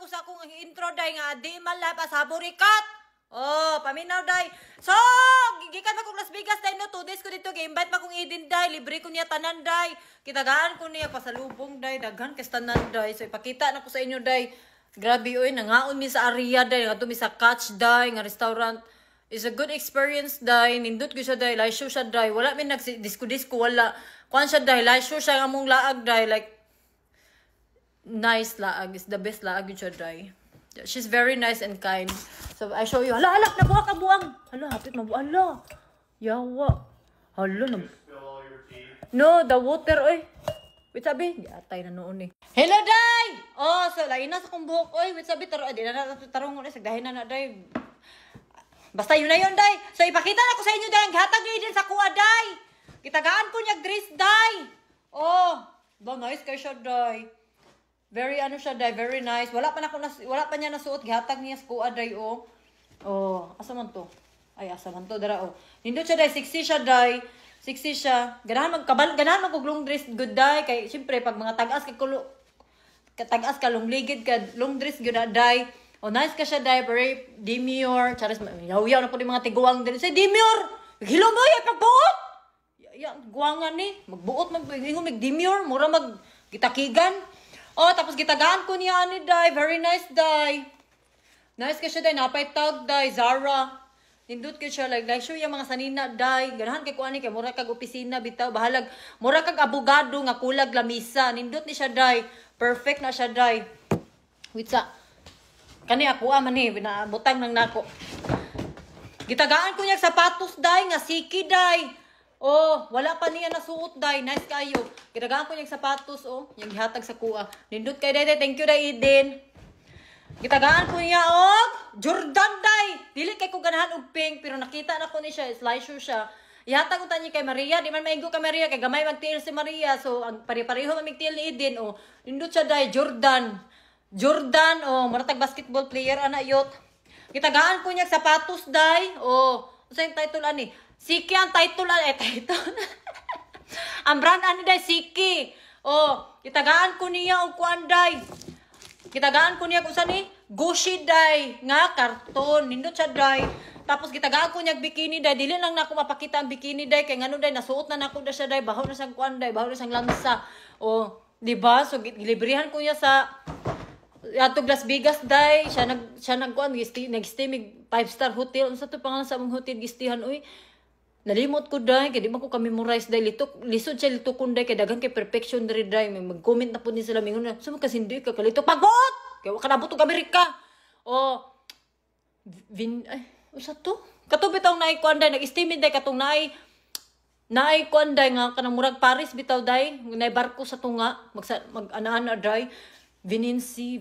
ko sa akong intro day nga di man la pasaborikat. Oh, paminaw day. So, gikan pa kong Las Vegas day no 2 days ko dito gi-invite pa kong Eden day, libre ko niya tanan day. Kitagaan ko niya pasalubong day, daghan kes tanan day. So ipakita na ko sa inyo day. Grabe oy, nangaon mi sa area day, ngadto mi sa Catch day nga restaurant. It's a good experience day. Nindot ko siya day, live show siya day. Wala mi nag-disco wala. Kuan siya day, live show siya among laag day like nice laag is the best laag yun siya day. She's very nice and kind. So I show you. Hala, nabuha ka buwang. Hala, hapit mabuha. Hala. Yawa. Hala, no, the water, oy. Wait, sabi. Atay na noon eh. Hello, day! Oh, so, lain na sa kong buhok, oy. Wait, sabi, di na tarong ulit. Sagdahin na day. Basta yun na yun, day. So, ipakita na ko sa inyo, day. Ang hatag niyo din sa kuha, day. Kitagaan ko niya dress, day. Oh, ba, nice kayo siya, day. Very ano siya, day. Very nice. Wala pa niya nasuot. Gihatag niya sa kuha, day, oh. Oh, asa man to? Ay, asa man to, dara, oh. Nindot siya, day. 60 siya, day. 60 siya. Ganahan magkuglong dress good day. Kay siyempre pag mga tagas tagas ka ligid ka long dress good day. Oh nice ka siya day, very demure. Charis yaw na po mga tiguang din. Say demure. Hilom mo ya pagbuot. Ya guwangan ni magbuot ingon mag demure, mura mag gitakigan. Oh tapos gitagaan ko niya ani day, very nice day. Nice ka siya day, napay tag day Zara. Nindot ko siya like show yung mga sanina day. Ganahan kay kuani kay mura kag opisina bitaw bahalag mura kag abogado nga kulag lamisa. Nindot ni siya day. Perfect na siya day. Wait sa. Kani ako man ni binabutang nang nako. Gitagaan ko niya sapatos day nga siki day. Oh, wala pa niya nasuot day. Nice kayo. Gitagaan ko niya sapatos oh, yung gihatag sa kuha. Nindot kay day. Thank you day Eden. Gitagaan ko niya og Jordan day. Dili kay ko ganahan og pink pero nakita na ko ni siya, slicer siya. Ihatag ko tani kay Maria, di man maigo kay Maria kay gamay magtiil si Maria. So ang pare-pareho magtiil ni Eden oh. Nindot siya day Jordan. Jordan oh, maratag basketball player ana yot. Gitagaan ko niya sapatos day. Oh, unsa yung title ani? Siki ang title title. Ang brand ani day Siki. Oh, gitagaan ko niya og kuan day. Gitagaan ko niya kung saan ni Gucci day nga karton nindot siya day. Tapos gitagaan ko niya bikini day, dili lang nako mapakita ang bikini day kay ngano day nasuot na nako da siya day, bahaw na sang kuan day, bahaw na sang lamsa. Oh, di ba? So gilibrihan ko niya sa atog Las Vegas day. Siya nagkuan nagstay mig 5-star hotel. Unsa to pangalan sa among hotel gistihan oy? Nalimot ko day kay di man ko ka-memorize day lisod siya litukon day kay daghan kay perfection diri day may mag-comment na pud ni sila mingon na sumo ka sindi ka kalitok pagot kay wa ka nabot og Amerika. Oh ay usa to kato bitaw naay kuan day nag-estimate day katong naay kuan day nga kanang murag Paris bitaw day naay barko sa tunga mag-ana day Vinci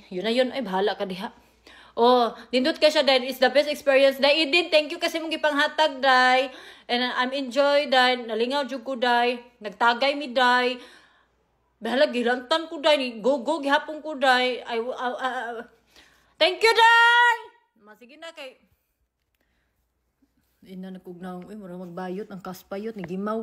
yun na yun ay bahala ka diha. Oh, nindot ka siya, day. It's the best experience. Day, Eden, thank you kasi mong gipanghatag, day. And I'm enjoy, day. Nalingaw jud ko, day. Nagtagay mi, day. Bahala, gilantan ko, day. Go, gihapon ko, day. Thank you, day! Sige na, kay... Ina, nagkugnaw. Uy, marang magbayot. Ang kaspayot, ni Gimaw.